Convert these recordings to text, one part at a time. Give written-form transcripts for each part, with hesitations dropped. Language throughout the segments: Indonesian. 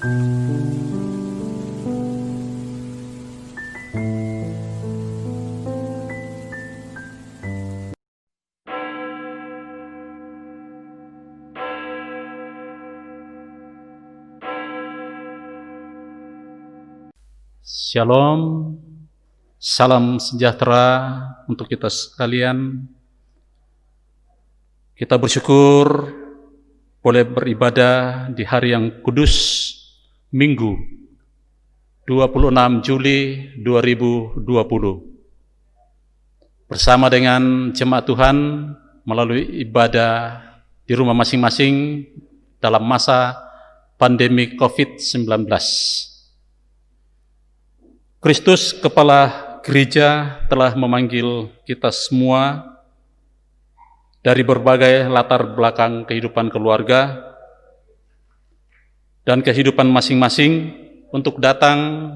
Shalom, salam sejahtera untuk kita sekalian. Kita bersyukur boleh beribadah di hari yang kudus, Minggu 26 Juli 2020. Bersama dengan jemaat Tuhan melalui ibadah di rumah masing-masing dalam masa pandemi COVID-19. Kristus, Kepala Gereja, telah memanggil kita semua dari berbagai latar belakang kehidupan keluarga dan kehidupan masing-masing untuk datang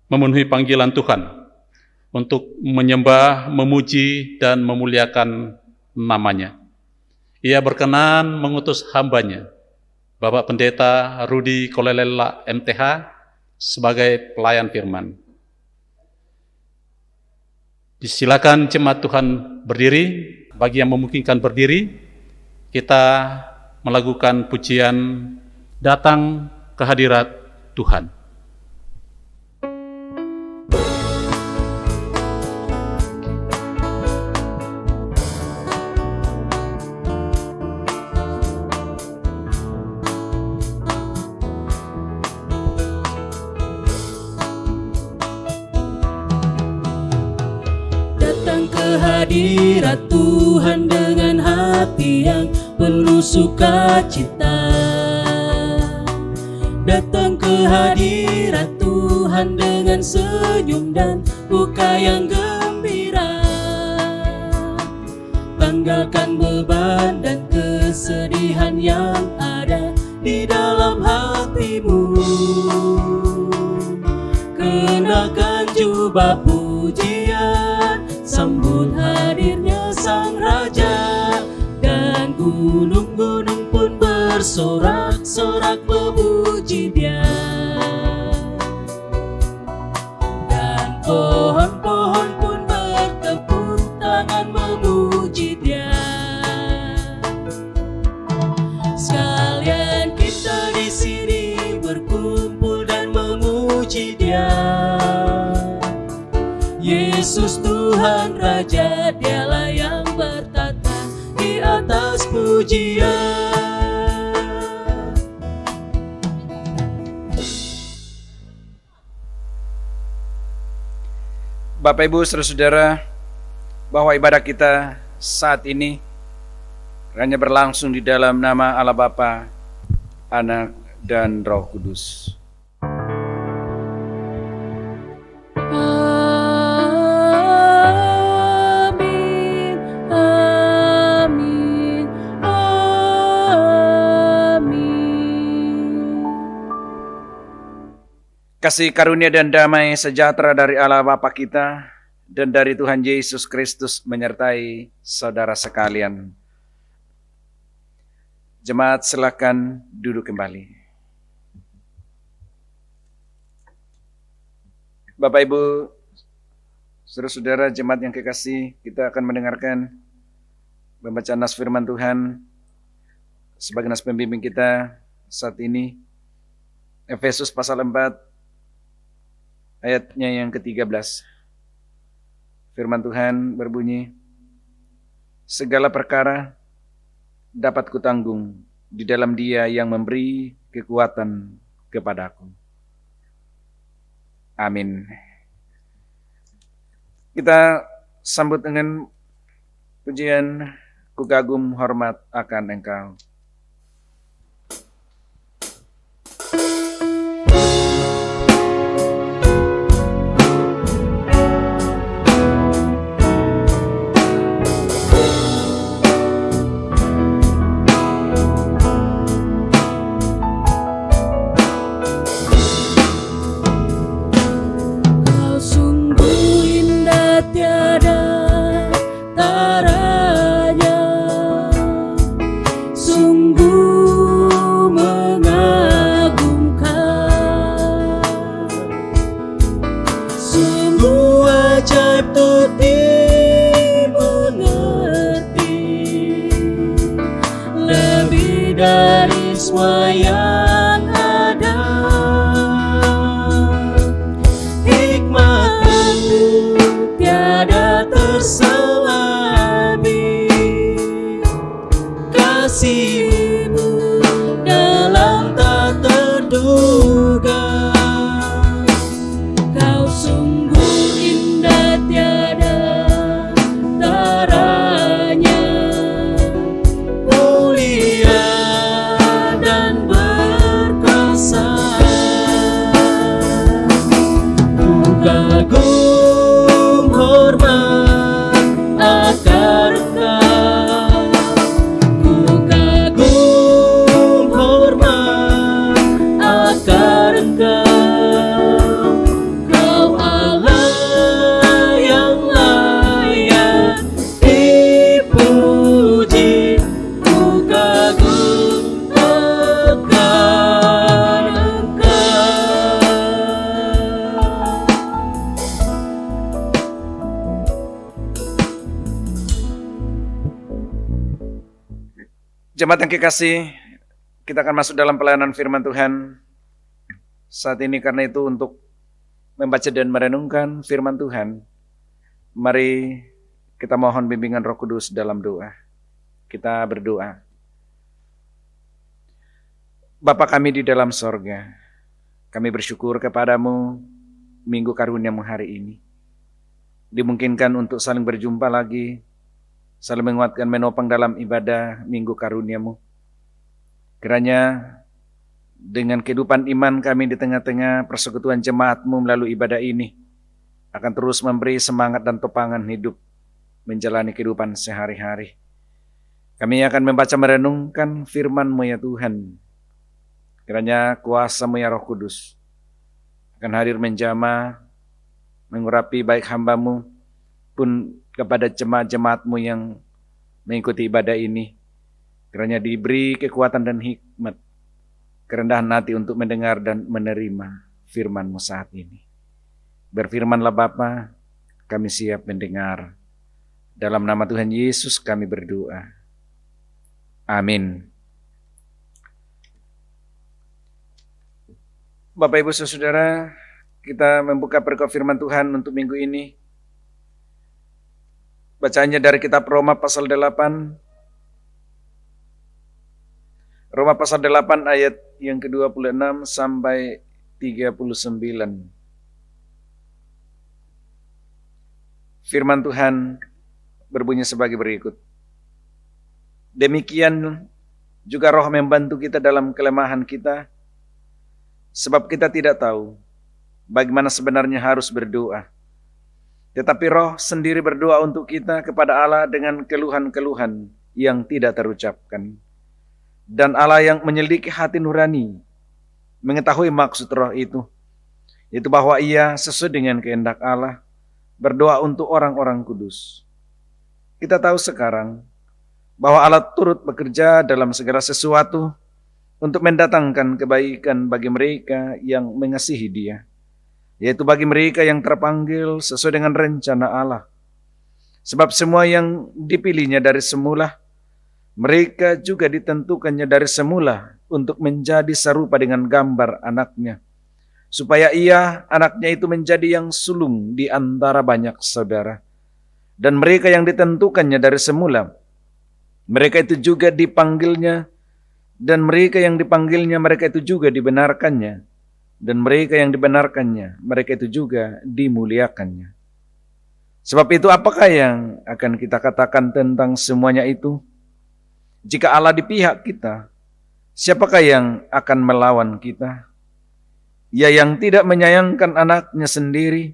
memenuhi panggilan Tuhan, untuk menyembah, memuji, dan memuliakan nama-Nya. Ia berkenan mengutus hamba-Nya, Bapak Pendeta Rudi Kolelela MTH, sebagai pelayan firman. Disilakan jemaat Tuhan berdiri. Bagi yang memungkinkan berdiri, kita melakukan pujian datang ke hadirat Tuhan. Hadirat Tuhan dengan hati yang penuh sukacita. Datang ke hadirat Tuhan dengan senyum dan muka yang gembira. Tanggalkan beban dan kesedihan yang ada di dalam hatimu. Kenakan jubah pujian, sambut hadirnya Sang Raja, dan gunung-gunung pun bersorak-sorak memuji Dia, dan pohon-pohon pun bertepuk tangan memuji Dia. Sekalian kita di sini berkumpul dan memuji Dia. Yesus Tuhan Raja, Dialah yang bertata di atas pujian. Bapak Ibu Saudara-saudara, bahwa ibadah kita saat ini hanya berlangsung di dalam nama Allah Bapa, Anak, dan Roh Kudus. Kasih karunia dan damai sejahtera dari Allah Bapa kita dan dari Tuhan Yesus Kristus menyertai saudara sekalian. Jemaat, silakan duduk kembali. Bapak Ibu, saudara-saudara jemaat yang kekasih, kita akan mendengarkan pembacaan nas firman Tuhan sebagai nas pembimbing kita saat ini. Efesus pasal 4 ayatnya yang ke-13. Firman Tuhan berbunyi, segala perkara dapat kutanggung di dalam Dia yang memberi kekuatan kepadaku. Amin. Kita sambut dengan pujian Ku kagum hormat akan Engkau. Tiada taranya, Jemaat yang kekasih, kita akan masuk dalam pelayanan firman Tuhan saat ini. Karena itu untuk membaca dan merenungkan firman Tuhan, mari kita mohon bimbingan Roh Kudus dalam doa. Kita berdoa. Bapa kami di dalam sorga, kami bersyukur kepadamu minggu karuniamu hari ini. Dimungkinkan untuk saling berjumpa lagi, saling menguatkan, menopang dalam ibadah minggu karuniamu. Kiranya dengan kehidupan iman kami di tengah-tengah persekutuan jemaatmu melalui ibadah ini akan terus memberi semangat dan topangan hidup menjalani kehidupan sehari-hari. Kami akan membaca merenungkan firman-Mu ya Tuhan. Kiranya kuasa-Mu ya Roh Kudus akan hadir menjamah, mengurapi baik hamba-Mu pun kepada jemaat-jemaat-Mu yang mengikuti ibadah ini. Kiranya diberi kekuatan dan hikmat, kerendahan hati untuk mendengar dan menerima firman-Mu saat ini. Berfirmanlah Bapa, kami siap mendengar. Dalam nama Tuhan Yesus kami berdoa. Amin. Bapak Ibu Saudara, kita membuka perikop firman Tuhan untuk minggu ini. Bacaannya dari kitab Roma pasal 8. Roma pasal 8 ayat yang ke-26 sampai 39. Firman Tuhan berbunyi sebagai berikut. Demikian juga Roh membantu kita dalam kelemahan kita, sebab kita tidak tahu bagaimana sebenarnya harus berdoa. Tetapi Roh sendiri berdoa untuk kita kepada Allah dengan keluhan-keluhan yang tidak terucapkan. Dan Allah yang menyelidiki hati nurani mengetahui maksud Roh itu, yaitu bahwa Ia sesuai dengan kehendak Allah berdoa untuk orang-orang kudus. Kita tahu sekarang bahwa Allah turut bekerja dalam segala sesuatu untuk mendatangkan kebaikan bagi mereka yang mengasihi Dia, yaitu bagi mereka yang terpanggil sesuai dengan rencana Allah. Sebab semua yang dipilihnya dari semula, mereka juga ditentukannya dari semula untuk menjadi serupa dengan gambar anaknya, supaya Ia, anaknya itu menjadi yang sulung di antara banyak saudara. Dan mereka yang ditentukannya dari semula, mereka itu juga dipanggilnya, dan mereka yang dipanggilnya, mereka itu juga dibenarkannya, dan mereka yang dibenarkannya, mereka itu juga dimuliakannya. Sebab itu apakah yang akan kita katakan tentang semuanya itu? Jika Allah di pihak kita, siapakah yang akan melawan kita? Ia yang tidak menyayangkan anaknya sendiri,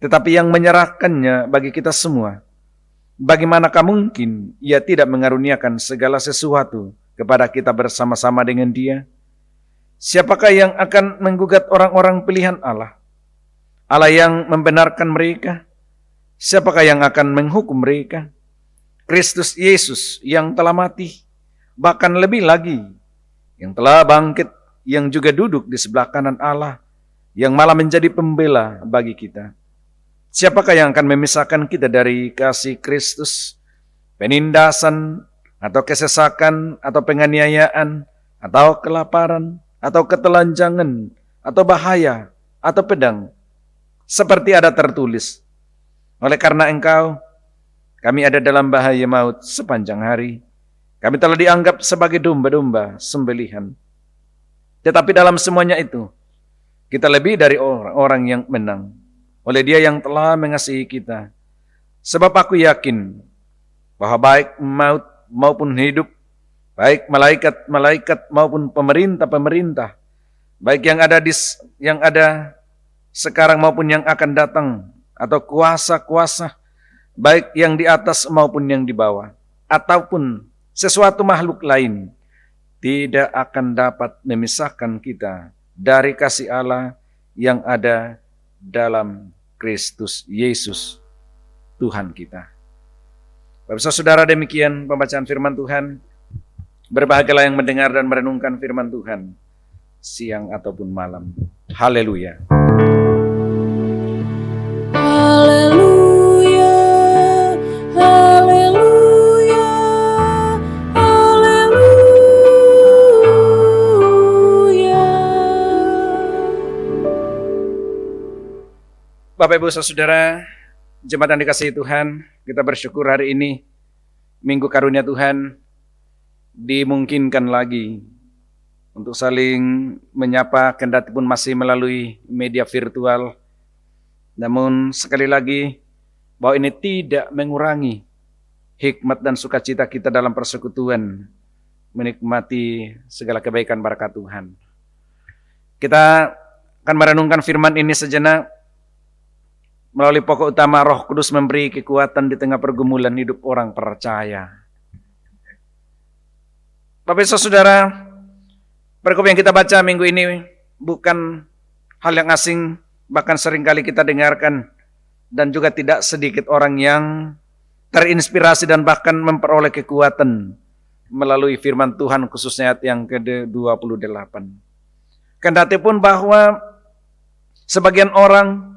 tetapi yang menyerahkannya bagi kita semua, bagaimanakah mungkin Ia tidak mengaruniakan segala sesuatu kepada kita bersama-sama dengan Dia? Siapakah yang akan menggugat orang-orang pilihan Allah? Allah yang membenarkan mereka. Siapakah yang akan menghukum mereka? Kristus Yesus yang telah mati, bahkan lebih lagi, yang telah bangkit, yang juga duduk di sebelah kanan Allah, yang malah menjadi pembela bagi kita. Siapakah yang akan memisahkan kita dari kasih Kristus? Penindasan, atau kesesakan, atau penganiayaan, atau kelaparan, atau ketelanjangan, atau bahaya, atau pedang. Seperti ada tertulis, oleh karena Engkau, kami ada dalam bahaya maut sepanjang hari. Kami telah dianggap sebagai domba-domba sembelihan. Tetapi dalam semuanya itu, kita lebih dari orang yang menang, oleh Dia yang telah mengasihi kita. Sebab aku yakin bahwa baik maut maupun hidup, baik malaikat-malaikat maupun pemerintah-pemerintah, baik yang ada sekarang maupun yang akan datang, atau kuasa-kuasa, baik yang di atas maupun yang di bawah, ataupun sesuatu makhluk lain, tidak akan dapat memisahkan kita dari kasih Allah yang ada dalam Kristus Yesus Tuhan kita. Bapak saudara, demikian pembacaan firman Tuhan. Berbahagialah yang mendengar dan merenungkan firman Tuhan siang ataupun malam. Haleluya. Haleluya, haleluya, haleluya. Bapak Ibu Saudara, jemaat yang dikasihi Tuhan, kita bersyukur hari ini Minggu Karunia Tuhan dimungkinkan lagi untuk saling menyapa kendati pun masih melalui media virtual. Namun sekali lagi bahwa ini tidak mengurangi hikmat dan sukacita kita dalam persekutuan menikmati segala kebaikan berkat Tuhan. Kita akan merenungkan firman ini sejenak melalui pokok utama Roh Kudus memberi kekuatan di tengah pergumulan hidup orang percaya. Bapak Ibu Saudara, perikop yang kita baca minggu ini bukan hal yang asing, bahkan seringkali kita dengarkan, dan juga tidak sedikit orang yang terinspirasi dan bahkan memperoleh kekuatan melalui firman Tuhan, khususnya ayat yang ke-28. Kendati pun bahwa sebagian orang,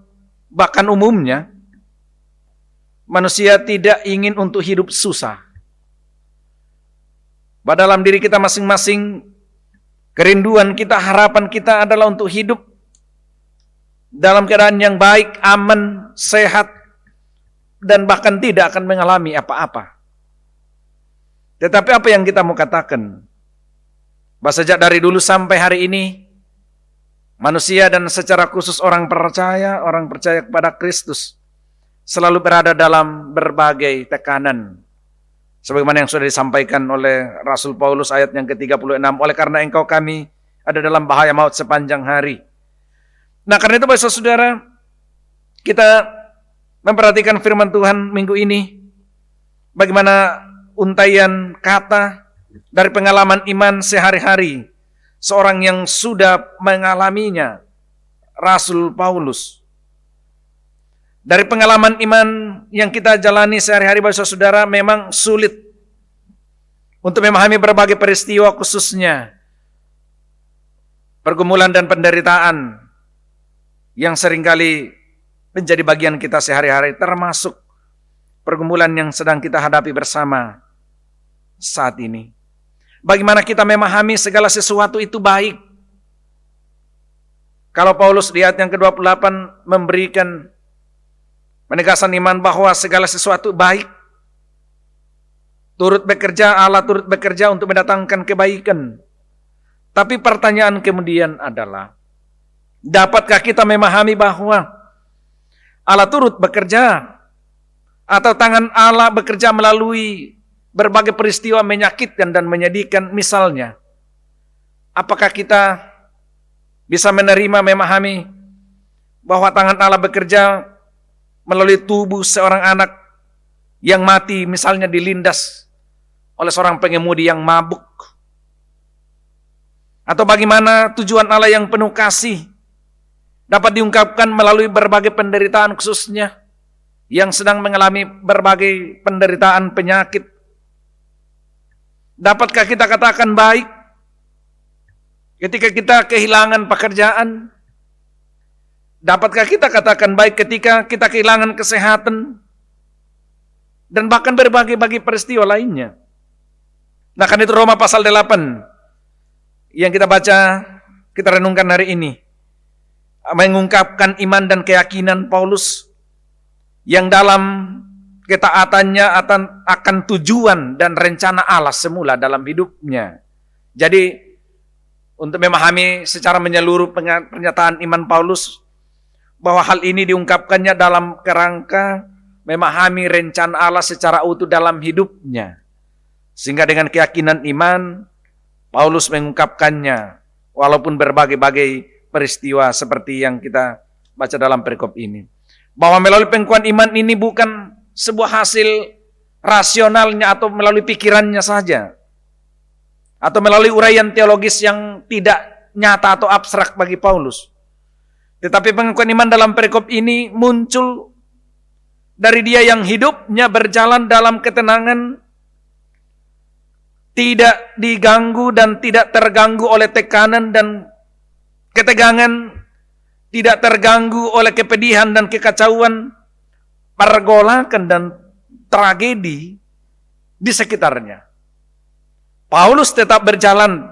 bahkan umumnya, manusia tidak ingin untuk hidup susah. Pada dalam diri kita masing-masing, kerinduan kita, harapan kita adalah untuk hidup dalam keadaan yang baik, aman, sehat, dan bahkan tidak akan mengalami apa-apa. Tetapi apa yang kita mau katakan? Bahwa sejak dari dulu sampai hari ini, manusia dan secara khusus orang percaya kepada Kristus selalu berada dalam berbagai tekanan. Sebagaimana yang sudah disampaikan oleh Rasul Paulus ayat yang ke-36, oleh karena engkau kami ada dalam bahaya maut sepanjang hari. Nah, karena itu Bapak Saudara, kita memperhatikan firman Tuhan minggu ini, bagaimana untaian kata dari pengalaman iman sehari-hari seorang yang sudah mengalaminya, Rasul Paulus. Dari pengalaman iman yang kita jalani sehari-hari Bapak Saudara, memang sulit untuk memahami berbagai peristiwa, khususnya pergumulan dan penderitaan yang seringkali menjadi bagian kita sehari-hari, termasuk pergumulan yang sedang kita hadapi bersama saat ini. Bagaimana kita memahami segala sesuatu itu baik. Kalau Paulus di ayat yang ke-28 memberikan penegasan iman bahwa segala sesuatu baik, turut bekerja, Allah turut bekerja untuk mendatangkan kebaikan. Tapi pertanyaan kemudian adalah, dapatkah kita memahami bahwa Allah turut bekerja, atau tangan Allah bekerja melalui berbagai peristiwa menyakitkan dan menyedihkan misalnya? Apakah kita bisa menerima, memahami bahwa tangan Allah bekerja melalui tubuh seorang anak yang mati misalnya dilindas oleh seorang pengemudi yang mabuk? Atau bagaimana tujuan Allah yang penuh kasih dapat diungkapkan melalui berbagai penderitaan, khususnya yang sedang mengalami berbagai penderitaan penyakit? Dapatkah kita katakan baik ketika kita kehilangan pekerjaan? Dapatkah kita katakan baik ketika kita kehilangan kesehatan? Dan bahkan berbagai peristiwa lainnya. Nah, kan itu Roma pasal 8 yang kita baca, kita renungkan hari ini, mengungkapkan iman dan keyakinan Paulus yang dalam ketaatannya akan tujuan dan rencana Allah semula dalam hidupnya. Jadi untuk memahami secara menyeluruh pernyataan iman Paulus, bahwa hal ini diungkapkannya dalam kerangka memahami rencana Allah secara utuh dalam hidupnya. Sehingga dengan keyakinan iman, Paulus mengungkapkannya walaupun berbagai peristiwa seperti yang kita baca dalam perikop ini. Bahwa melalui pengakuan iman ini bukan sebuah hasil rasionalnya atau melalui pikirannya saja, atau melalui uraian teologis yang tidak nyata atau abstrak bagi Paulus. Tetapi pengakuan iman dalam perikop ini muncul dari dia yang hidupnya berjalan dalam ketenangan, tidak diganggu dan tidak terganggu oleh tekanan dan ketegangan, tidak terganggu oleh kepedihan dan kekacauan, pergolakan dan tragedi di sekitarnya. Paulus tetap berjalan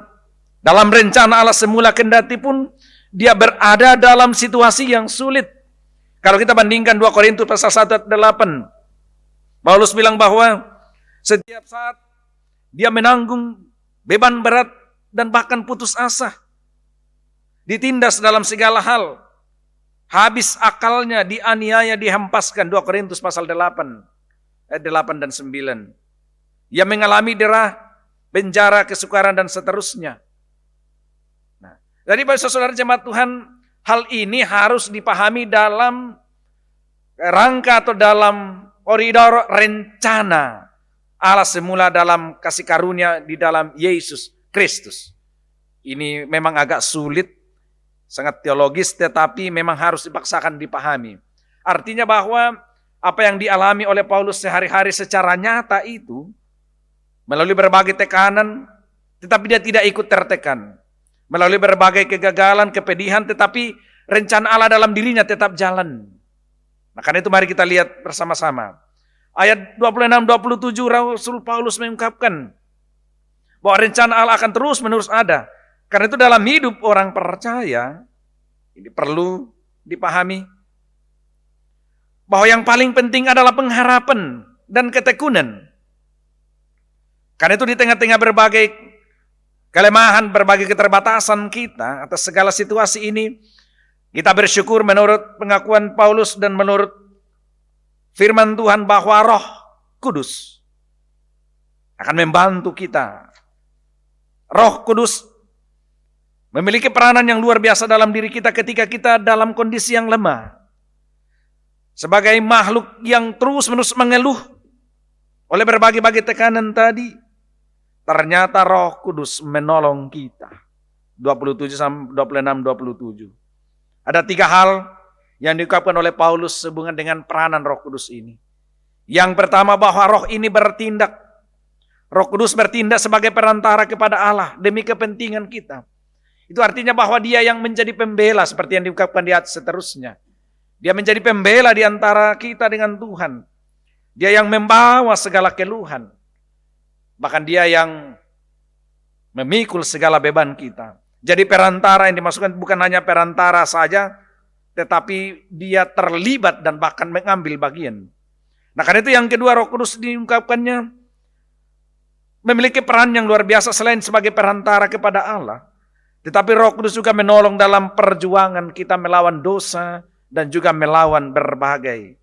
dalam rencana Allah semula, kendati pun dia berada dalam situasi yang sulit. Kalau kita bandingkan 2 Korintus pasal 1 ayat 8, Paulus bilang bahwa setiap saat dia menanggung beban berat dan bahkan putus asa. Ditindas dalam segala hal. Habis akalnya, dianiaya, dihempaskan. 2 Korintus pasal 8, ayat 8 dan 9. Ia mengalami derah, penjara, kesukaran, dan seterusnya. Nah, jadi bagi saudara jemaat Tuhan, hal ini harus dipahami dalam rangka atau dalam koridor rencana Allah semula dalam kasih karunia di dalam Yesus Kristus. Ini memang agak sulit, sangat teologis, tetapi memang harus dipaksakan dipahami. Artinya bahwa apa yang dialami oleh Paulus sehari-hari secara nyata itu, melalui berbagai tekanan, tetapi dia tidak ikut tertekan. Melalui berbagai kegagalan, kepedihan, tetapi rencana Allah dalam dirinya tetap jalan. Nah, karena itu mari kita lihat bersama-sama. Ayat 26-27 Rasul Paulus mengungkapkan bahwa rencana Allah akan terus-menerus ada. Karena itu dalam hidup orang percaya, ini perlu dipahami bahwa yang paling penting adalah pengharapan dan ketekunan. Karena itu di tengah-tengah berbagai kelemahan, berbagai keterbatasan kita atas segala situasi ini, kita bersyukur menurut pengakuan Paulus dan menurut firman Tuhan bahwa Roh Kudus akan membantu kita. Roh Kudus memiliki peranan yang luar biasa dalam diri kita ketika kita dalam kondisi yang lemah. Sebagai makhluk yang terus-menerus mengeluh oleh berbagai-bagai tekanan tadi, ternyata Roh Kudus menolong kita. 26-27. Ada 3 hal yang diungkapkan oleh Paulus sehubungan dengan peranan Roh Kudus ini. Yang pertama bahwa Roh ini bertindak. Roh Kudus bertindak sebagai perantara kepada Allah demi kepentingan kita. Itu artinya bahwa dia yang menjadi pembela seperti yang diungkapkan di ayat seterusnya. Dia menjadi pembela di antara kita dengan Tuhan. Dia yang membawa segala keluhan. Bahkan dia yang memikul segala beban kita. Jadi perantara yang dimasukkan bukan hanya perantara saja, tetapi dia terlibat dan bahkan mengambil bagian. Nah, karena itu yang kedua, Roh Kudus diungkapkannya memiliki peran yang luar biasa selain sebagai perantara kepada Allah. Tetapi Roh Kudus juga menolong dalam perjuangan kita melawan dosa dan juga melawan berbagai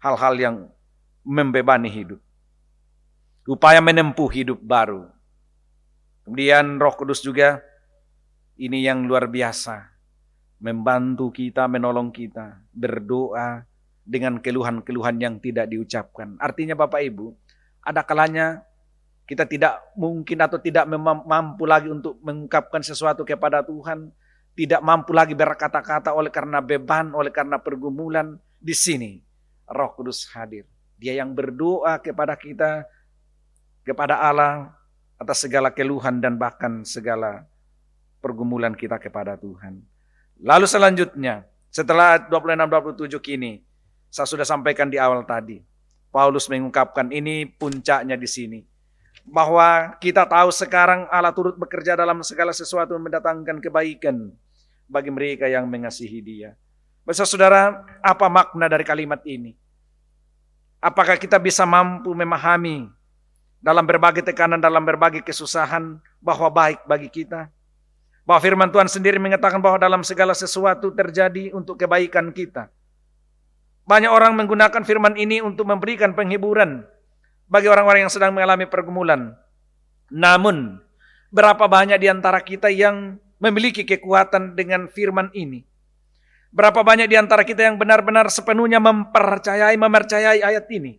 hal-hal yang membebani hidup. Upaya menempuh hidup baru. Kemudian Roh Kudus juga ini yang luar biasa. Membantu kita, menolong kita, berdoa dengan keluhan-keluhan yang tidak diucapkan. Artinya Bapak Ibu, ada kalanya kita tidak mungkin atau tidak mampu lagi untuk mengungkapkan sesuatu kepada Tuhan. Tidak mampu lagi berkata-kata oleh karena beban, oleh karena pergumulan. Di sini Roh Kudus hadir. Dia yang berdoa kepada kita, kepada Allah, atas segala keluhan dan bahkan segala pergumulan kita kepada Tuhan. Lalu selanjutnya, setelah 26-27 kini, saya sudah sampaikan di awal tadi, Paulus mengungkapkan ini puncaknya di sini. Bahwa kita tahu sekarang Allah turut bekerja dalam segala sesuatu mendatangkan kebaikan bagi mereka yang mengasihi Dia. Saudara, apa makna dari kalimat ini? Apakah kita bisa mampu memahami dalam berbagai tekanan, dalam berbagai kesusahan, bahwa baik bagi kita? Bahwa firman Tuhan sendiri mengatakan bahwa dalam segala sesuatu terjadi untuk kebaikan kita. Banyak orang menggunakan firman ini untuk memberikan penghiburan bagi orang-orang yang sedang mengalami pergumulan. Namun, berapa banyak di antara kita yang memiliki kekuatan dengan firman ini? Berapa banyak di antara kita yang benar-benar sepenuhnya mempercayai ayat ini?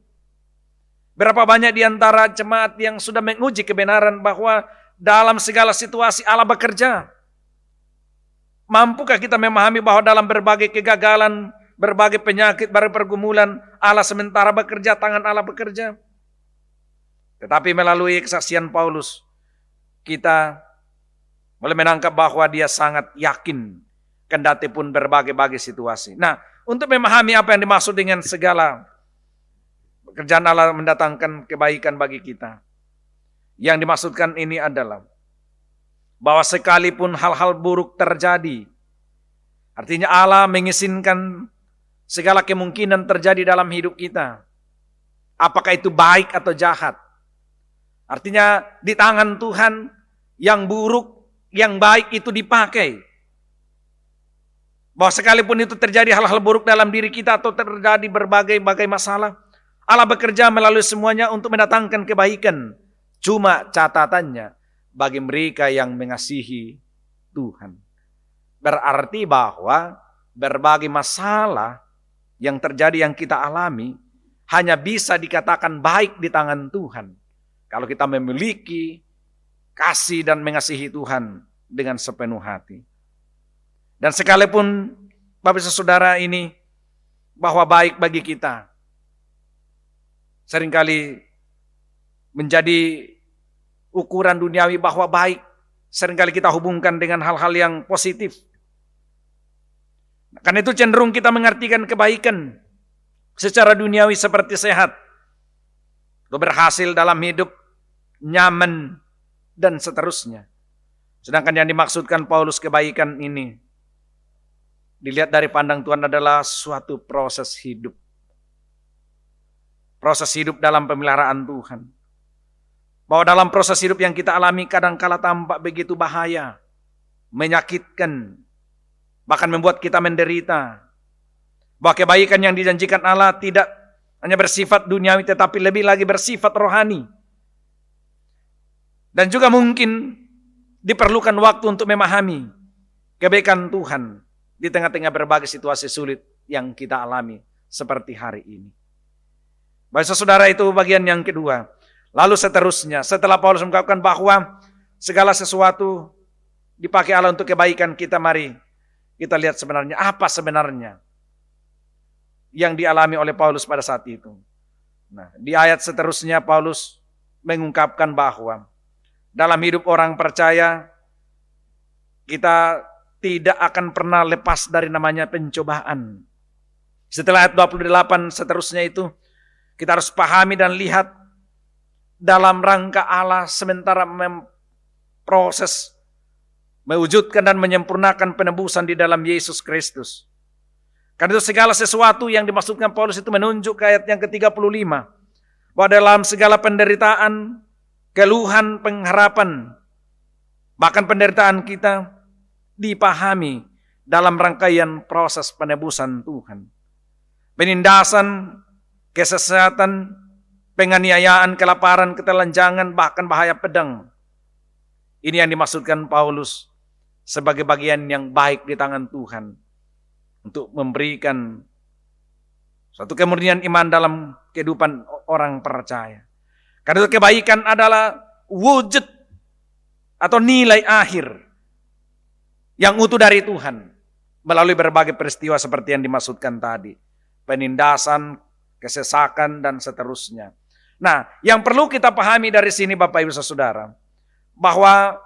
Berapa banyak di antara jemaat yang sudah menguji kebenaran bahwa dalam segala situasi Allah bekerja? Mampukah kita memahami bahwa dalam berbagai kegagalan, berbagai penyakit, berbagai pergumulan, Allah sementara bekerja, tangan Allah bekerja? Tetapi melalui kesaksian Paulus, kita boleh menangkap bahwa dia sangat yakin, kendati pun berbagai-bagai situasi. Nah, untuk memahami apa yang dimaksud dengan segala pekerjaan Allah mendatangkan kebaikan bagi kita, yang dimaksudkan ini adalah bahwa sekalipun hal-hal buruk terjadi, Artinya Allah mengizinkan segala kemungkinan terjadi dalam hidup kita. Apakah itu baik atau jahat. Artinya di tangan Tuhan yang buruk, yang baik itu dipakai. Bahwa sekalipun itu terjadi hal-hal buruk dalam diri kita atau terjadi berbagai-bagai masalah, Allah bekerja melalui semuanya untuk mendatangkan kebaikan. Cuma catatannya bagi mereka yang mengasihi Tuhan. Berarti bahwa berbagai masalah yang terjadi yang kita alami hanya bisa dikatakan baik di tangan Tuhan. Kalau kita memiliki kasih dan mengasihi Tuhan dengan sepenuh hati. Dan sekalipun Bapak Ibu Saudara ini bahwa baik bagi kita seringkali menjadi ukuran duniawi bahwa baik seringkali kita hubungkan dengan hal-hal yang positif. Karena itu cenderung kita mengartikan kebaikan secara duniawi seperti sehat, berhasil dalam hidup, nyaman, dan seterusnya. Sedangkan yang dimaksudkan Paulus kebaikan ini dilihat dari pandang Tuhan adalah suatu proses hidup. Proses hidup dalam pemeliharaan Tuhan. Bahwa dalam proses hidup yang kita alami kadangkala tampak begitu bahaya, menyakitkan, bahkan membuat kita menderita. Bahwa kebaikan yang dijanjikan Allah tidak hanya bersifat duniawi tetapi lebih lagi bersifat rohani. Dan juga mungkin diperlukan waktu untuk memahami kebaikan Tuhan di tengah-tengah berbagai situasi sulit yang kita alami seperti hari ini. Baik saudara, itu bagian yang kedua. Lalu seterusnya, setelah Paulus mengungkapkan bahwa segala sesuatu dipakai Allah untuk kebaikan kita, mari kita lihat sebenarnya apa sebenarnya yang dialami oleh Paulus pada saat itu. Nah, di ayat seterusnya Paulus mengungkapkan bahwa dalam hidup orang percaya kita tidak akan pernah lepas dari namanya pencobaan. Setelah ayat 28 seterusnya itu kita harus pahami dan lihat dalam rangka Allah sementara memproses, mewujudkan dan menyempurnakan penebusan di dalam Yesus Kristus. Karena itu segala sesuatu yang dimaksudkan Paulus itu menunjuk ke ayat yang ke-35. Bahwa dalam segala penderitaan, keluhan, pengharapan, bahkan penderitaan kita dipahami dalam rangkaian proses penebusan Tuhan. Penindasan, kesesatan, penganiayaan, kelaparan, ketelanjangan, bahkan bahaya pedang. Ini yang dimaksudkan Paulus sebagai bagian yang baik di tangan Tuhan untuk memberikan suatu kemurnian iman dalam kehidupan orang percaya. Karena itu kebaikan adalah wujud atau nilai akhir yang utuh dari Tuhan melalui berbagai peristiwa seperti yang dimaksudkan tadi. Penindasan, kesesakan, dan seterusnya. Nah, yang perlu kita pahami dari sini Bapak Ibu Saudara, bahwa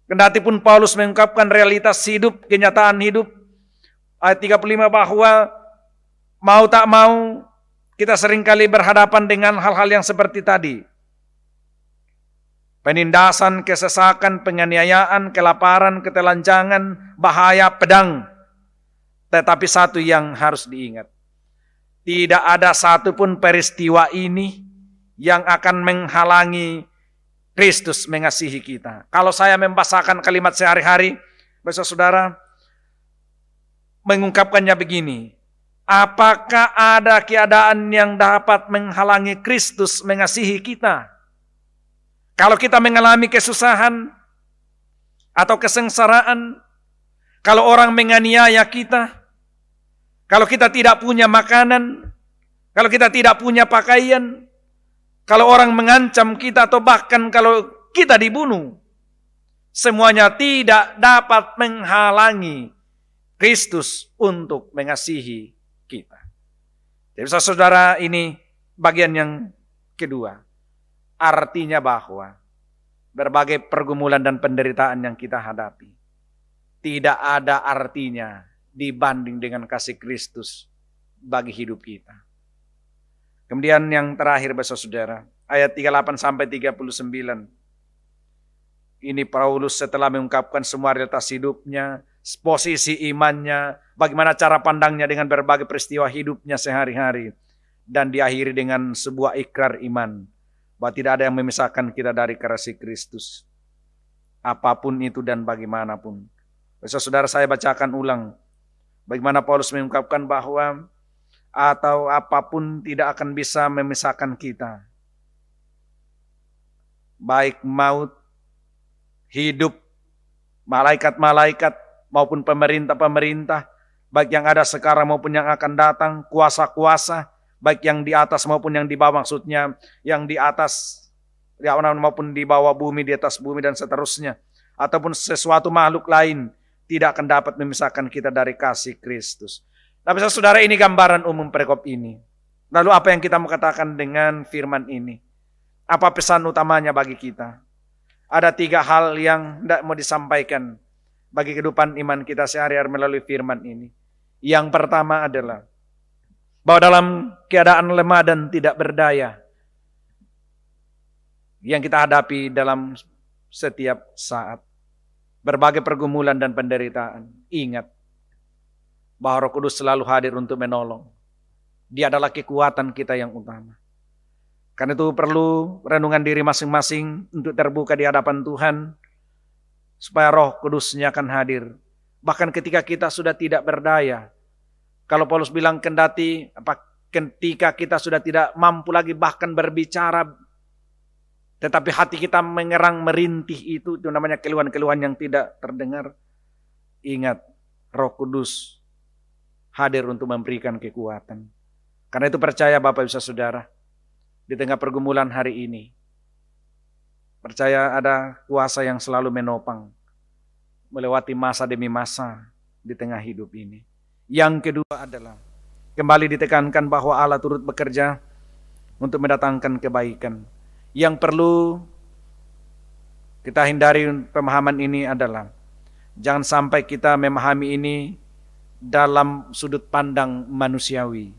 kendati pun Paulus mengungkapkan realitas hidup, kenyataan hidup, ayat 35 bahwa mau tak mau kita seringkali berhadapan dengan hal-hal yang seperti tadi. Penindasan, kesesakan, penganiayaan, kelaparan, ketelanjangan, bahaya, pedang. Tetapi satu yang harus diingat. Tidak ada satupun peristiwa ini yang akan menghalangi Kristus mengasihi kita. Kalau saya membahasakan kalimat sehari-hari, saudara, mengungkapkannya begini. Apakah ada keadaan yang dapat menghalangi Kristus mengasihi kita? Kalau kita mengalami kesusahan atau kesengsaraan, kalau orang menganiaya kita, kalau kita tidak punya makanan, kalau kita tidak punya pakaian, kalau orang mengancam kita atau bahkan kalau kita dibunuh, semuanya tidak dapat menghalangi Kristus untuk mengasihi kita. Jadi saudara, ini bagian yang kedua. Artinya bahwa berbagai pergumulan dan penderitaan yang kita hadapi tidak ada artinya dibanding dengan kasih Kristus bagi hidup kita. Kemudian yang terakhir saudara, ayat 38 sampai 39. Ini Paulus setelah mengungkapkan semua realitas hidupnya, posisi imannya, bagaimana cara pandangnya dengan berbagai peristiwa hidupnya sehari-hari. Dan diakhiri dengan sebuah ikrar iman, bahwa tidak ada yang memisahkan kita dari kasih Kristus. Apapun itu dan bagaimanapun. Saudara, saya bacakan ulang. Bagaimana Paulus mengungkapkan bahwa atau apapun tidak akan bisa memisahkan kita. Baik maut, hidup, malaikat-malaikat maupun pemerintah-pemerintah, baik yang ada sekarang maupun yang akan datang, kuasa-kuasa, baik yang di atas maupun yang di bawah, maksudnya yang di atas maupun di bawah bumi, di atas bumi dan seterusnya, ataupun sesuatu makhluk lain tidak akan dapat memisahkan kita dari kasih Kristus. Tapi saudara, ini gambaran umum perikop ini. Lalu apa yang kita mau katakan dengan firman ini? Apa pesan utamanya bagi kita? Ada 3 hal yang tidak mau disampaikan bagi kehidupan iman kita sehari-hari melalui firman ini. Yang pertama adalah bahwa dalam keadaan lemah dan tidak berdaya yang kita hadapi dalam setiap saat, berbagai pergumulan dan penderitaan, ingat bahwa Roh Kudus selalu hadir untuk menolong. Dia adalah kekuatan kita yang utama. Karena itu perlu renungan diri masing-masing untuk terbuka di hadapan Tuhan, supaya Roh Kudusnya akan hadir. Bahkan ketika kita sudah tidak berdaya. Kalau Paulus bilang ketika kita sudah tidak mampu lagi bahkan berbicara, tetapi hati kita mengerang merintih, itu namanya keluhan-keluhan yang tidak terdengar. Ingat, Roh Kudus hadir untuk memberikan kekuatan. Karena itu percaya Bapak Ibu Saudara, di tengah pergumulan hari ini, percaya ada kuasa yang selalu menopang, melewati masa demi masa di tengah hidup ini. Yang kedua adalah kembali ditekankan bahwa Allah turut bekerja untuk mendatangkan kebaikan. Yang perlu kita hindari pemahaman ini adalah jangan sampai kita memahami ini dalam sudut pandang manusiawi.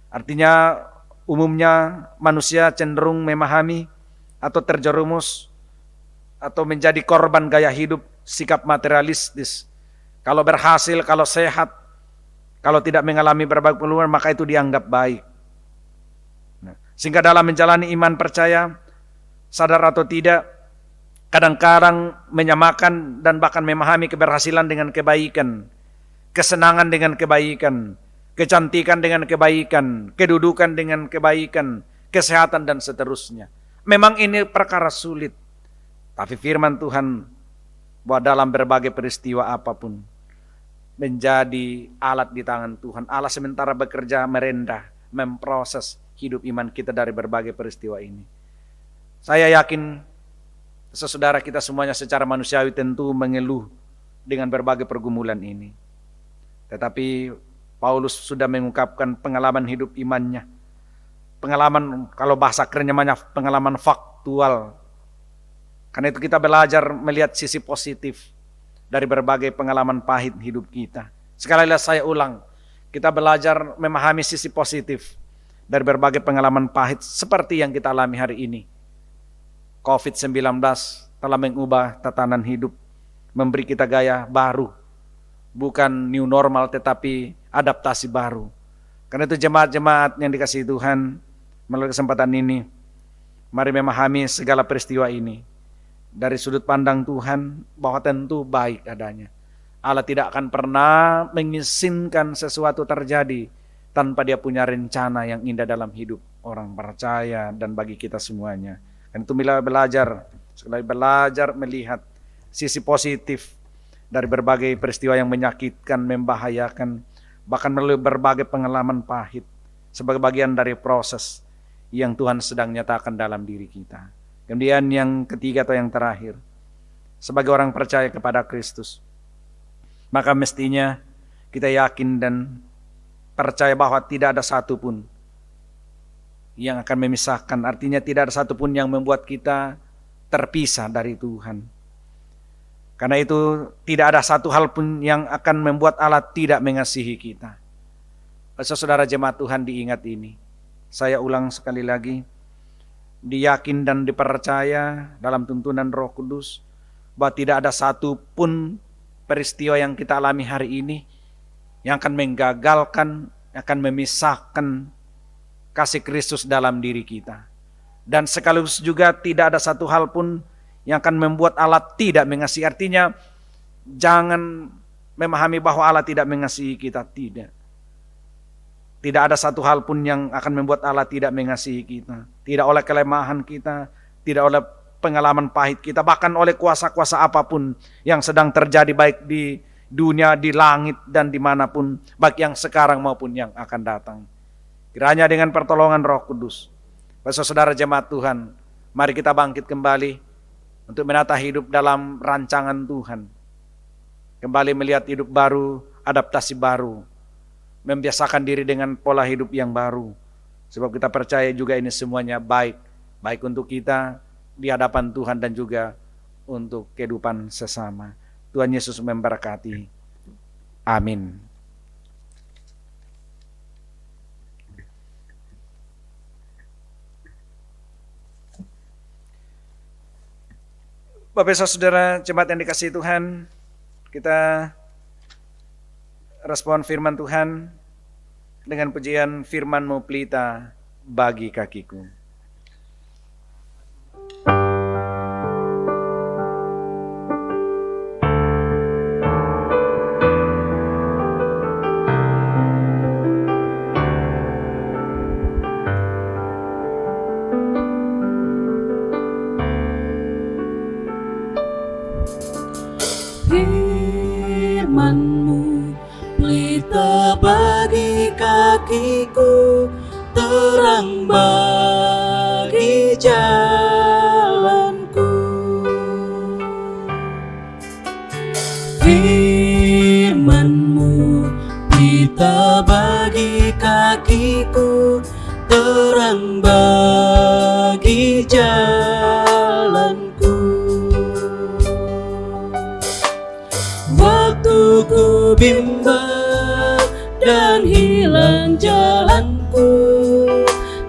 Artinya umumnya manusia cenderung memahami atau terjerumus atau menjadi korban gaya hidup sikap materialistis. Kalau berhasil, kalau sehat, kalau tidak mengalami berbagai peluang, maka itu dianggap baik. Sehingga dalam menjalani iman percaya, sadar atau tidak, kadang-kadang menyamakan dan bahkan memahami keberhasilan dengan kebaikan, kesenangan dengan kebaikan, kecantikan dengan kebaikan, kedudukan dengan kebaikan, kesehatan dan seterusnya. Memang ini perkara sulit. Tapi firman Tuhan bahwa dalam berbagai peristiwa apapun menjadi alat di tangan Tuhan. Allah sementara bekerja merendah, memproses hidup iman kita dari berbagai peristiwa ini. Saya yakin saudara kita semuanya secara manusiawi tentu mengeluh dengan berbagai pergumulan ini. Tetapi Paulus sudah mengungkapkan pengalaman hidup imannya. Pengalaman, kalau bahasa kerennya namanya pengalaman faktual. Karena itu kita belajar melihat sisi positif dari berbagai pengalaman pahit hidup kita. Sekali lagi saya ulang, kita belajar memahami sisi positif dari berbagai pengalaman pahit seperti yang kita alami hari ini. COVID-19 telah mengubah tatanan hidup, memberi kita gaya baru. Bukan new normal tetapi adaptasi baru. Karena itu jemaat-jemaat yang dikasihi Tuhan, melalui kesempatan ini, mari memahami segala peristiwa ini dari sudut pandang Tuhan bahwa tentu baik adanya. Allah tidak akan pernah mengizinkan sesuatu terjadi tanpa Dia punya rencana yang indah dalam hidup orang percaya dan bagi kita semuanya. Dan itu sekali belajar melihat sisi positif dari berbagai peristiwa yang menyakitkan, membahayakan, bahkan melalui berbagai pengalaman pahit sebagai bagian dari proses yang Tuhan sedang nyatakan dalam diri kita. Kemudian yang ketiga atau yang terakhir, sebagai orang percaya kepada Kristus, maka mestinya kita yakin dan percaya bahwa tidak ada satupun yang akan memisahkan. Artinya tidak ada satupun yang membuat kita terpisah dari Tuhan. Karena itu tidak ada satu hal pun yang akan membuat Allah tidak mengasihi kita. Saudara jemaat Tuhan, diingat ini. Saya ulang sekali lagi. Diyakin dan dipercaya dalam tuntunan Roh Kudus bahwa tidak ada satu pun peristiwa yang kita alami hari ini yang akan menggagalkan, akan memisahkan kasih Kristus dalam diri kita. Dan sekaligus juga tidak ada satu hal pun yang akan membuat Allah tidak mengasihi. Artinya jangan memahami bahwa Allah tidak mengasihi kita, tidak. Tidak ada satu hal pun yang akan membuat Allah tidak mengasihi kita. Tidak oleh kelemahan kita, tidak oleh pengalaman pahit kita, bahkan oleh kuasa-kuasa apapun yang sedang terjadi baik di dunia, di langit, dan dimanapun, baik yang sekarang maupun yang akan datang. Kiranya dengan pertolongan Roh Kudus, saudara jemaat Tuhan, mari kita bangkit kembali untuk menata hidup dalam rancangan Tuhan. Kembali melihat hidup baru, adaptasi baru, membiasakan diri dengan pola hidup yang baru. Sebab kita percaya juga ini semuanya baik. Baik untuk kita di hadapan Tuhan dan juga untuk kehidupan sesama. Tuhan Yesus memberkati. Amin. Bapak saudara jemaat yang dikasihi Tuhan, kita respon firman Tuhan dengan pujian firman-Mu pelita bagi kakiku. Firman-Mu pelita bagi kakiku, terang bagi jalanku. Firman-Mu pelita bagi kakiku, terang bagi jalanku. Waktu ku bimbang dan hilang jalanku,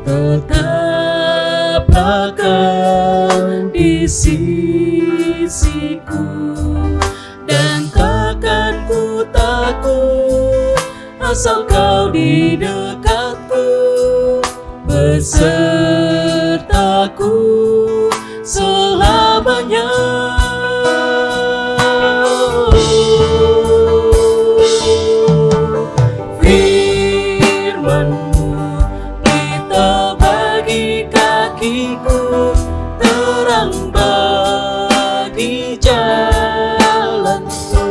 tetaplah Kau di sisiku, dan takkan ku takut asal Kau di dekatku, besertaku selamanya. Terang bagi jalanku.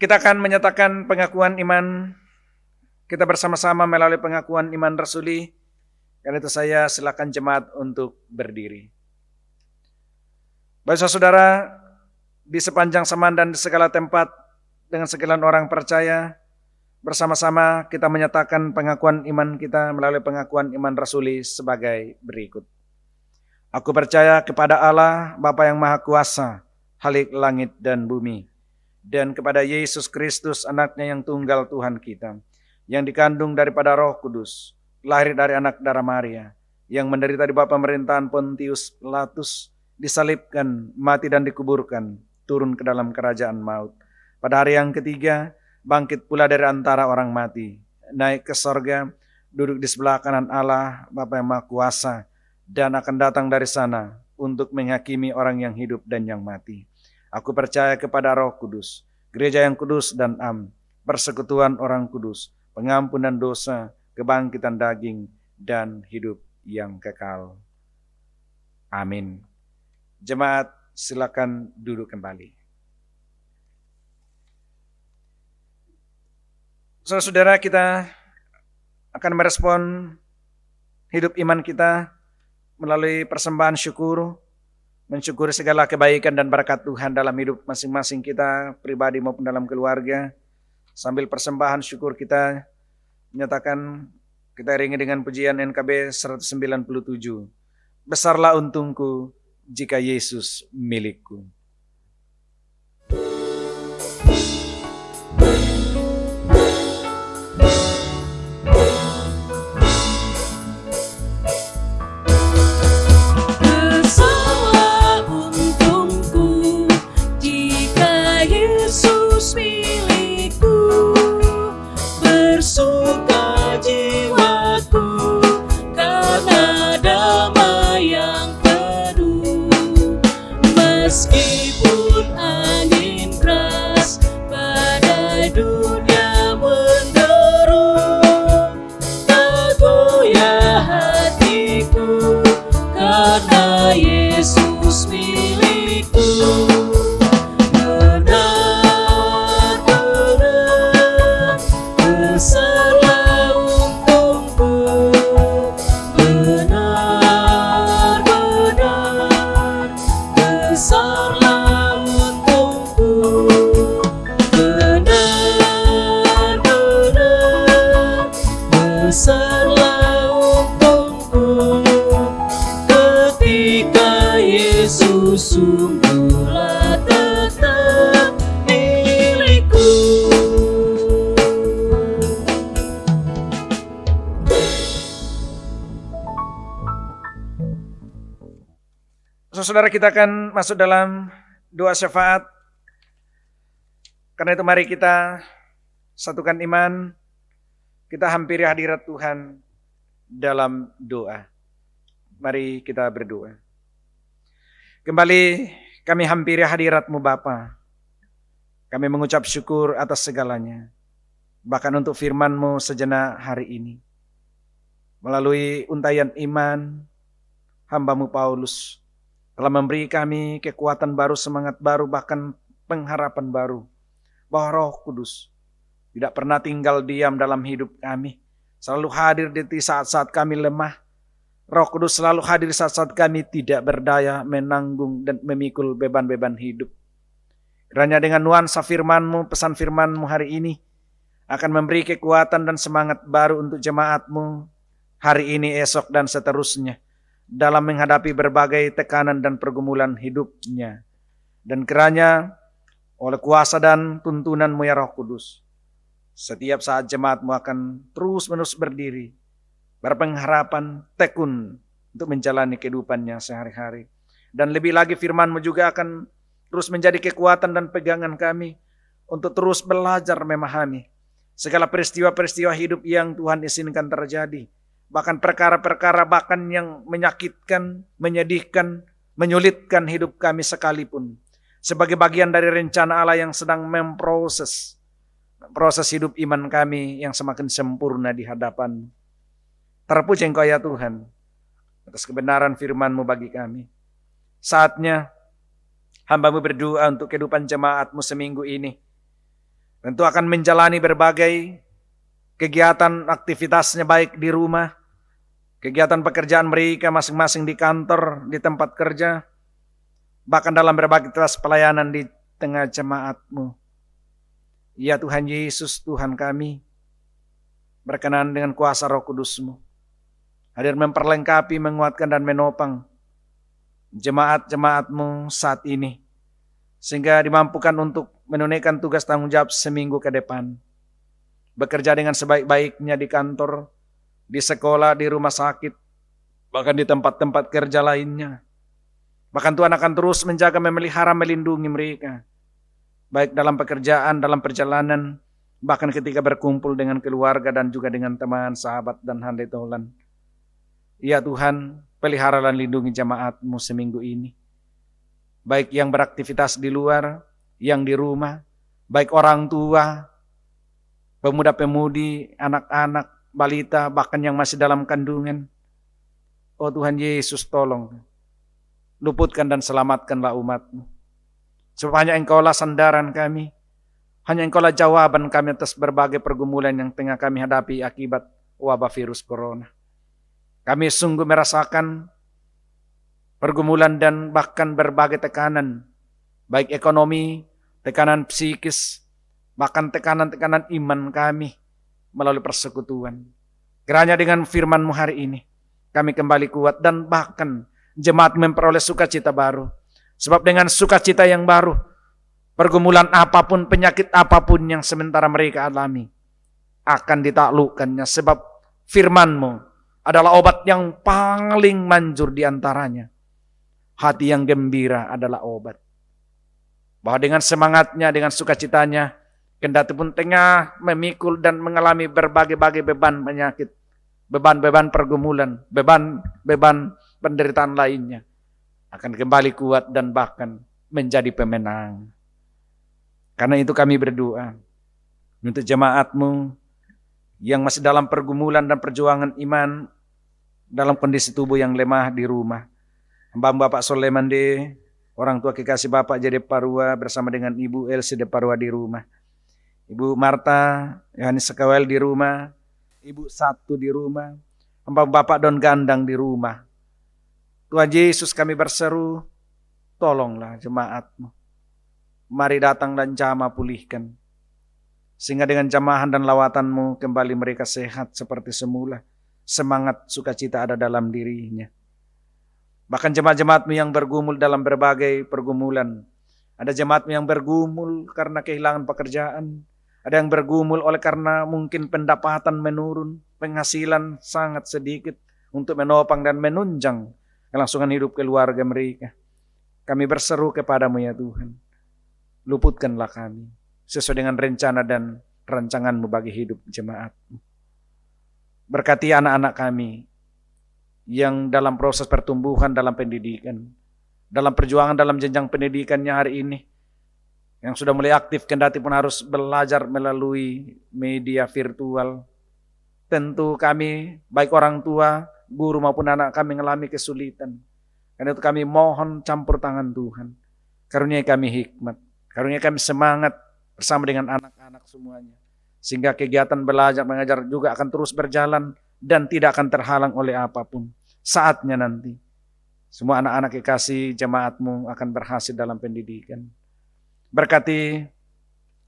Kita akan menyatakan pengakuan iman kita bersama-sama melalui pengakuan iman rasuli. Karena itu saya silakan jemaat untuk berdiri. Baik saudara, di sepanjang zaman dan di segala tempat, dengan segala orang percaya, bersama-sama kita menyatakan pengakuan iman kita melalui pengakuan iman rasuli sebagai berikut. Aku percaya kepada Allah, Bapa yang Maha Kuasa, Khalik langit dan bumi, dan kepada Yesus Kristus, anaknya yang tunggal Tuhan kita, yang dikandung daripada Roh Kudus, lahir dari anak darah Maria, yang menderita di bawah pemerintahan Pontius Pilatus, disalibkan, mati dan dikuburkan, turun ke dalam kerajaan maut. Pada hari yang ketiga, bangkit pula dari antara orang mati, naik ke sorga, duduk di sebelah kanan Allah, Bapa yang Maha Kuasa, dan akan datang dari sana untuk menghakimi orang yang hidup dan yang mati. Aku percaya kepada Roh Kudus, gereja yang kudus dan am, persekutuan orang kudus, pengampunan dosa, kebangkitan daging, dan hidup yang kekal. Amin. Jemaat, silakan duduk kembali. Saudara-saudara, kita akan merespon hidup iman kita melalui persembahan syukur, mensyukuri segala kebaikan dan berkat Tuhan dalam hidup masing-masing kita, pribadi maupun dalam keluarga. Sambil persembahan syukur kita menyatakan, kita iringi dengan pujian NKB 197. Besarlah untungku jika Yesus milikku. karena Yesus milikku. Benar-benar besarlah untungku. Benar-benar besarlah untungku. Benar-benar besarlah untungku. Ketika Yesus sungguhlah tetap milikku. Saudara, kita akan masuk dalam doa syafaat. Karena itu mari kita satukan iman, kita hampiri hadirat Tuhan dalam doa. Mari kita berdoa. Kembali kami hampiri hadirat-Mu Bapa. Kami mengucap syukur atas segalanya. Bahkan untuk firman-Mu sejenak hari ini. Melalui untayan iman, hamba-Mu Paulus telah memberi kami kekuatan baru, semangat baru, bahkan pengharapan baru. Bahwa Roh Kudus tidak pernah tinggal diam dalam hidup kami. Selalu hadir di saat-saat kami lemah. Roh Kudus selalu hadir saat-saat kami tidak berdaya menanggung dan memikul beban-beban hidup. Kiranya dengan nuansa firman-Mu, pesan firman-Mu hari ini akan memberi kekuatan dan semangat baru untuk jemaat-Mu hari ini, esok, dan seterusnya dalam menghadapi berbagai tekanan dan pergumulan hidupnya. Dan kiranya oleh kuasa dan tuntunan-Mu ya Roh Kudus, setiap saat jemaat-Mu akan terus-menerus berdiri, berpengharapan, tekun untuk menjalani kehidupannya sehari-hari. Dan lebih lagi firman-Mu juga akan terus menjadi kekuatan dan pegangan kami untuk terus belajar memahami segala peristiwa-peristiwa hidup yang Tuhan izinkan terjadi. Bahkan perkara-perkara bahkan yang menyakitkan, menyedihkan, menyulitkan hidup kami sekalipun. Sebagai bagian dari rencana Allah yang sedang memproses hidup iman kami yang semakin sempurna di hadapan. Terpuji Engkau ya Tuhan atas kebenaran firman-Mu bagi kami. Saatnya hamba-Mu berdoa untuk kehidupan jemaat-Mu seminggu ini. Tentu akan menjalani berbagai kegiatan aktivitasnya baik di rumah, kegiatan pekerjaan mereka masing-masing di kantor, di tempat kerja, bahkan dalam berbagai aktivitas pelayanan di tengah jemaat-Mu. Ya Tuhan Yesus, Tuhan kami, berkenan dengan kuasa Roh Kudus-Mu, hadir memperlengkapi, menguatkan dan menopang jemaat-jemaat-Mu saat ini, sehingga dimampukan untuk menunaikan tugas tanggung jawab seminggu ke depan. Bekerja dengan sebaik-baiknya di kantor, di sekolah, di rumah sakit, bahkan di tempat-tempat kerja lainnya. Bahkan Tuhan akan terus menjaga, memelihara, melindungi mereka. Baik dalam pekerjaan, dalam perjalanan, bahkan ketika berkumpul dengan keluarga dan juga dengan teman, sahabat, dan handai tolan. Ya Tuhan, pelihara dan lindungi jemaat-Mu seminggu ini. Baik yang beraktivitas di luar, yang di rumah, baik orang tua, pemuda-pemudi, anak-anak, balita, bahkan yang masih dalam kandungan. Oh Tuhan Yesus, tolong luputkan dan selamatkanlah umat-Mu. Sebab hanya Engkaulah sandaran kami, hanya Engkaulah jawaban kami atas berbagai pergumulan yang tengah kami hadapi akibat wabah virus corona. Kami sungguh merasakan pergumulan dan bahkan berbagai tekanan, baik ekonomi, tekanan psikis, bahkan tekanan-tekanan iman kami melalui persekutuan. Kiranya dengan firman-Mu hari ini, kami kembali kuat dan bahkan jemaat memperoleh sukacita baru. Sebab dengan sukacita yang baru, pergumulan apapun, penyakit apapun yang sementara mereka alami akan ditaklukkannya. Sebab firman-Mu adalah obat yang paling manjur di antaranya. Hati yang gembira adalah obat. Bahwa dengan semangatnya, dengan sukacitanya, kendati pun tengah memikul dan mengalami berbagai-bagai beban penyakit, beban-beban pergumulan, beban-beban penderitaan lainnya, akan kembali kuat dan bahkan menjadi pemenang. Karena itu kami berdoa untuk jemaat-Mu yang masih dalam pergumulan dan perjuangan iman, dalam kondisi tubuh yang lemah di rumah. Hamba Bapak Soleman de, orang tua kekasih Bapak Jade Parua bersama dengan Ibu Elsie de Parua di rumah. Ibu Marta, Yohanes Sekawel di rumah. Ibu Satu di rumah. Hamba Bapak Don Gandang di rumah. Tuhan Yesus kami berseru, tolonglah jemaat-Mu. Mari datang dan jamah pulihkan. Sehingga dengan jamahan dan lawatan-Mu kembali mereka sehat seperti semula. Semangat sukacita ada dalam dirinya. Bahkan jemaat-jemaat-Mu yang bergumul dalam berbagai pergumulan. Ada jemaat-Mu yang bergumul karena kehilangan pekerjaan. Ada yang bergumul oleh karena mungkin pendapatan menurun. Penghasilan sangat sedikit untuk menopang dan menunjang kelangsungan hidup keluarga mereka. Kami berseru kepadamu ya Tuhan. Luputkanlah kami sesuai dengan rencana dan rancangan-Mu bagi hidup jemaat-Mu. Berkati anak-anak kami yang dalam proses pertumbuhan dalam pendidikan, dalam perjuangan dalam jenjang pendidikannya hari ini, yang sudah mulai aktif kendati pun harus belajar melalui media virtual. Tentu kami, baik orang tua, guru maupun anak kami mengalami kesulitan. Karena itu kami mohon campur tangan Tuhan. Karuniai kami hikmat, karuniai kami semangat bersama dengan anak-anak semuanya. Sehingga kegiatan belajar mengajar juga akan terus berjalan dan tidak akan terhalang oleh apapun. Saatnya nanti semua anak-anak kekasih jemaat-Mu akan berhasil dalam pendidikan. Berkati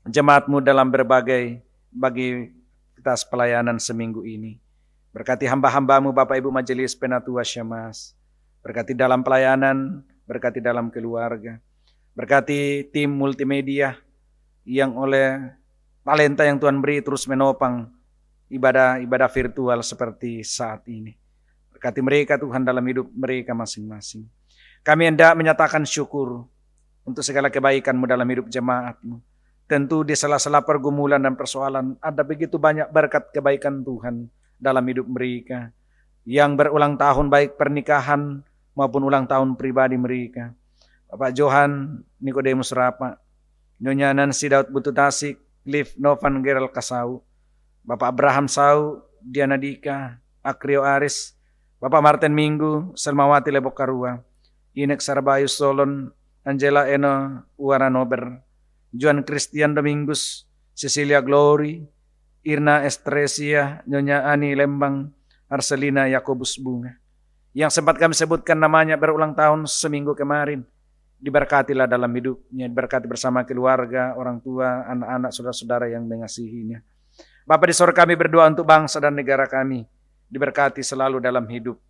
jemaat-Mu dalam berbagai bagi atas pelayanan seminggu ini. Berkati hamba-hamba-Mu Bapak Ibu Majelis Penatua Syamas. Berkati dalam pelayanan, berkati dalam keluarga. Berkati tim multimedia yang oleh talenta yang Tuhan beri terus menopang ibadah virtual seperti saat ini. Berkati mereka Tuhan dalam hidup mereka masing-masing. Kami hendak menyatakan syukur untuk segala kebaikan-Mu dalam hidup jemaat-Mu. Tentu di sela-sela pergumulan dan persoalan ada begitu banyak berkat kebaikan Tuhan dalam hidup mereka. Yang berulang tahun baik pernikahan maupun ulang tahun pribadi mereka. Bapak Johan Nikodemus Rapa, Nyonya Nancy Daud Butu Tasik, Cliff Novan Gerald Kasau, Bapak Abraham Sau, Diana Dika, Akrio Aris, Bapak Martin Minggu, Selmawati Lebok Karua, Inek Sarbayu Solon, Angela Eno Uwaranober, Juan Christian Domingus, Cecilia Glory, Irna Estresia, Nyonya Ani Lembang, Arselina Yakobus Bunga. Yang sempat kami sebutkan namanya berulang tahun seminggu kemarin. Diberkatilah dalam hidupnya, diberkati bersama keluarga, orang tua, anak-anak, saudara-saudara yang mengasihinya. Bapa di sorga kami berdoa untuk bangsa dan negara kami. Diberkati selalu dalam hidup.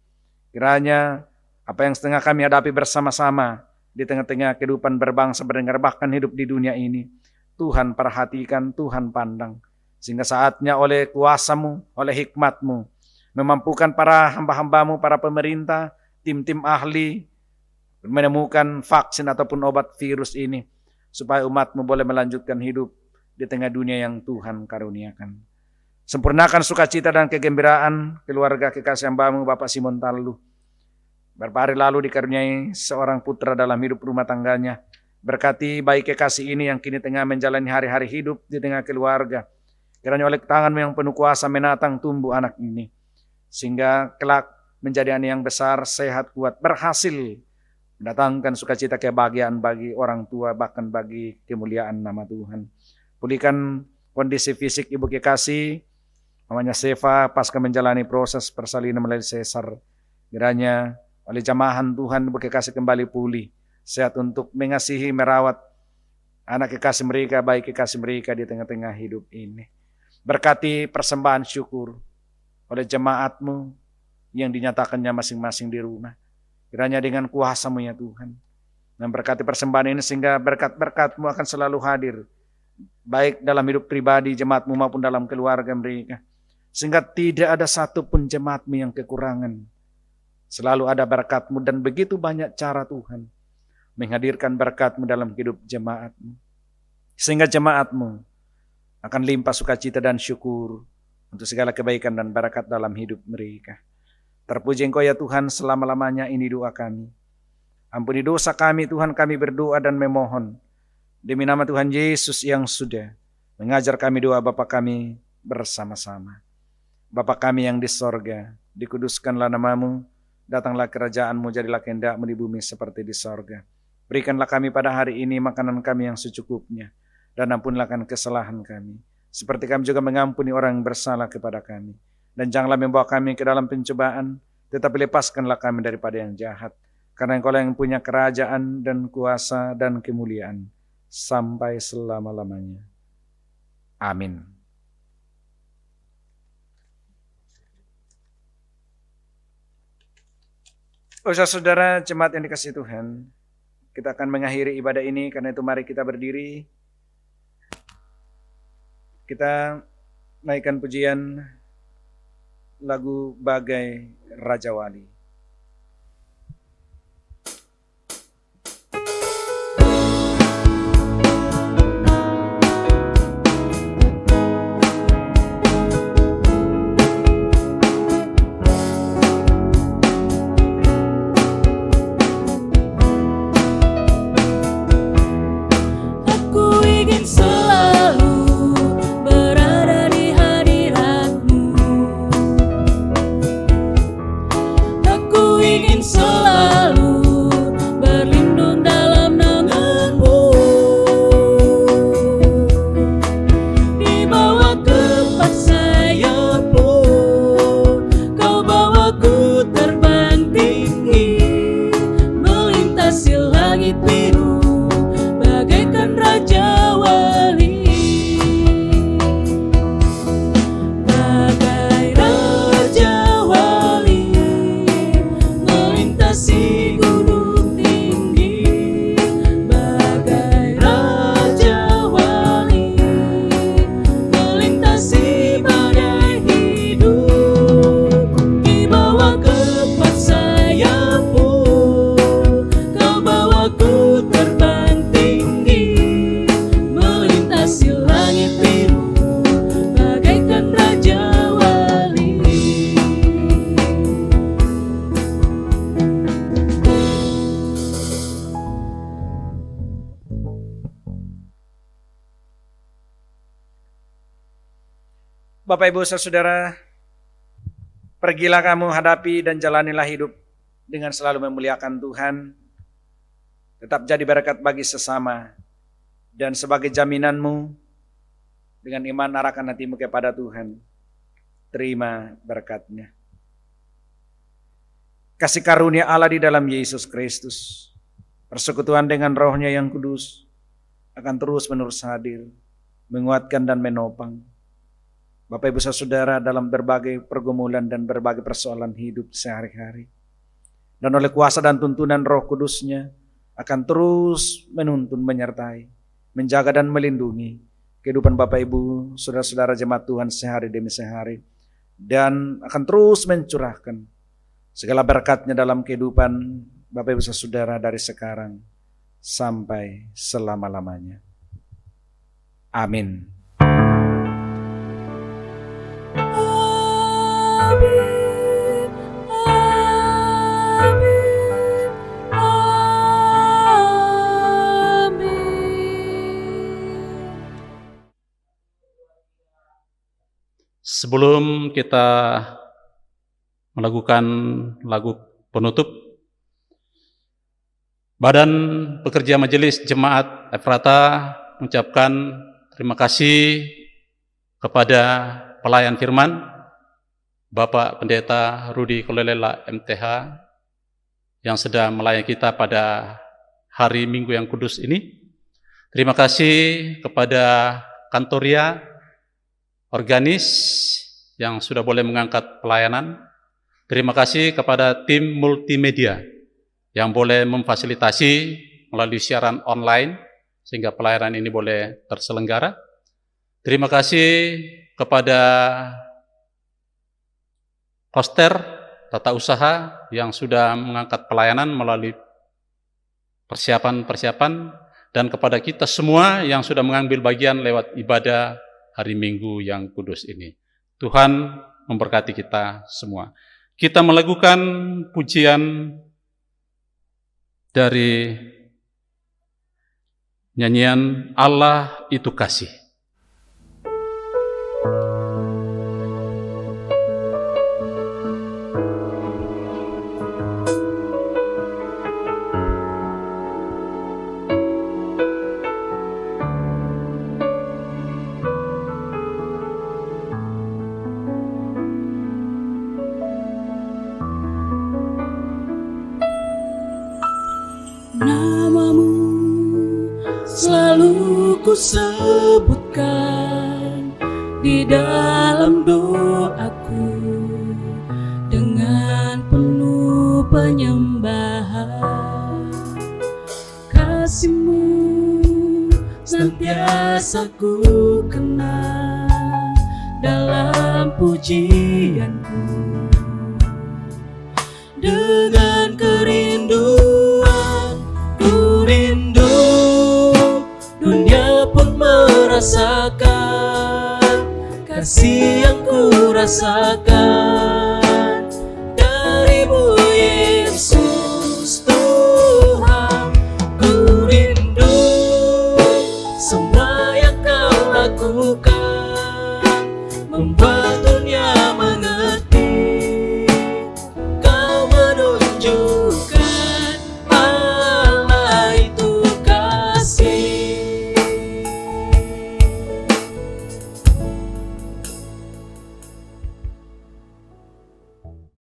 Kiranya apa yang setengah kami hadapi bersama-sama di tengah-tengah kehidupan berbangsa bernegara bahkan hidup di dunia ini, Tuhan perhatikan, Tuhan pandang. Sehingga saatnya oleh kuasa-Mu, oleh hikmat-Mu, memampukan para hamba-hamba-Mu, para pemerintah, tim-tim ahli, menemukan vaksin ataupun obat virus ini, supaya umat-Mu boleh melanjutkan hidup di tengah dunia yang Tuhan karuniakan. Sempurnakan sukacita dan kegembiraan keluarga kekasih hamba-Mu Bapak Simon Talu. Beberapa hari lalu dikaruniai seorang putra dalam hidup rumah tangganya. Berkati baik kekasih ini yang kini tengah menjalani hari-hari hidup di tengah keluarga. Kiranya oleh tangan-Mu yang penuh kuasa menatang tumbuh anak ini. Sehingga kelak menjadi anak yang besar, sehat, kuat, berhasil mendatangkan sukacita kebahagiaan bagi orang tua, bahkan bagi kemuliaan nama Tuhan. Pulihkan kondisi fisik ibu kekasih, namanya Seva, pasca menjalani proses persalinan melalui sesar. Kiranya oleh jamahan Tuhan ibu kekasih kembali pulih, sehat untuk mengasihi, merawat anak kekasih mereka, baik kekasih mereka di tengah-tengah hidup ini. Berkati persembahan syukur oleh jemaat-Mu yang dinyatakannya masing-masing di rumah. Kiranya dengan kuasa-Mu ya Tuhan. Dan berkati persembahan ini sehingga berkat-berkat-Mu akan selalu hadir. Baik dalam hidup pribadi jemaat-Mu maupun dalam keluarga mereka. Sehingga tidak ada satupun jemaat-Mu yang kekurangan. Selalu ada berkat-Mu dan begitu banyak cara Tuhan menghadirkan berkat-Mu dalam hidup jemaat-Mu. Sehingga jemaat-Mu akan limpah sukacita dan syukur untuk segala kebaikan dan berkat dalam hidup mereka. Terpuji Engkau ya Tuhan selama-lamanya, ini doa kami. Ampuni dosa kami Tuhan, kami berdoa dan memohon. Demi nama Tuhan Yesus yang sudah mengajar kami doa Bapa kami bersama-sama. Bapa kami yang di sorga, dikuduskanlah nama-Mu, Datanglah kerajaan-Mu, jadilah kehendak-Mu di bumi seperti di sorga. Berikanlah kami pada hari ini makanan kami yang secukupnya, dan ampunilah kesalahan kami, seperti kami juga mengampuni orang yang bersalah kepada kami. Dan janganlah membawa kami ke dalam pencobaan, tetapi lepaskanlah kami daripada yang jahat. Karena Engkau yang punya kerajaan dan kuasa dan kemuliaan sampai selama-lamanya. Amin. Saudara jemaat yang dikasihi Tuhan, kita akan mengakhiri ibadah ini, karena itu mari kita berdiri. Kita naikkan pujian lagu Bagai Raja Wali. Aku ingin selalu berada di hadirat-Mu. Aku ingin selalu berlindung dalam nama-Mu. Di bawah kepak sayap-Mu, Kau bawaku terbang tinggi, melintasi langit biru bagaikan Raja Wali. Bagai Raja Wali, melintasi gunung tinggi. Bagai Raja Wali, melintasi badai hidup. Di bawah kepak sayap-Mu, Kau bawaku terbang tinggi, melintasi langit biru bagaikan Raja Wali. Bapak Ibu Saudara, pergilah kamu hadapi dan jalanilah hidup dengan selalu memuliakan Tuhan. Tetap jadi berkat bagi sesama, dan sebagai jaminanmu, dengan iman arahkan hatimu kepada Tuhan. Terima berkat-Nya. Kasih karunia Allah di dalam Yesus Kristus, persekutuan dengan Roh-Nya yang kudus, akan terus menerus hadir, menguatkan dan menopang Bapak Ibu Saudara dalam berbagai pergumulan dan berbagai persoalan hidup sehari-hari. Dan oleh kuasa dan tuntunan Roh Kudus-Nya akan terus menuntun, menyertai, menjaga dan melindungi kehidupan Bapak Ibu, saudara-saudara jemaat Tuhan sehari demi sehari. Dan akan terus mencurahkan segala berkat-Nya dalam kehidupan Bapak Ibu Saudara dari sekarang sampai selama-lamanya. Amin. Amin, amin, amin. Sebelum kita melakukan lagu penutup, Badan Pekerja Majelis Jemaat Efrata mengucapkan terima kasih kepada pelayan firman Bapak Pendeta Rudi Kolelela MTH yang sedang melayani kita pada hari Minggu yang kudus ini. Terima kasih kepada Kantoria Organis yang sudah boleh mengangkat pelayanan. Terima kasih kepada tim multimedia yang boleh memfasilitasi melalui siaran online sehingga pelayanan ini boleh terselenggara. Terima kasih kepada Koster Tata Usaha yang sudah mengangkat pelayanan melalui persiapan-persiapan, dan kepada kita semua yang sudah mengambil bagian lewat ibadah hari Minggu yang kudus ini. Tuhan memberkati kita semua. Kita melakukan pujian dari nyanyian Allah Itu Kasih. Namamu selalu ku sebutkan di dalam doaku dengan penuh penyembahan. Kasih-Mu senantiasa ku kenang dalam pujianku. Dengan kerinduan ku rindu, dunia pun merasakan kasih yang ku rasakan.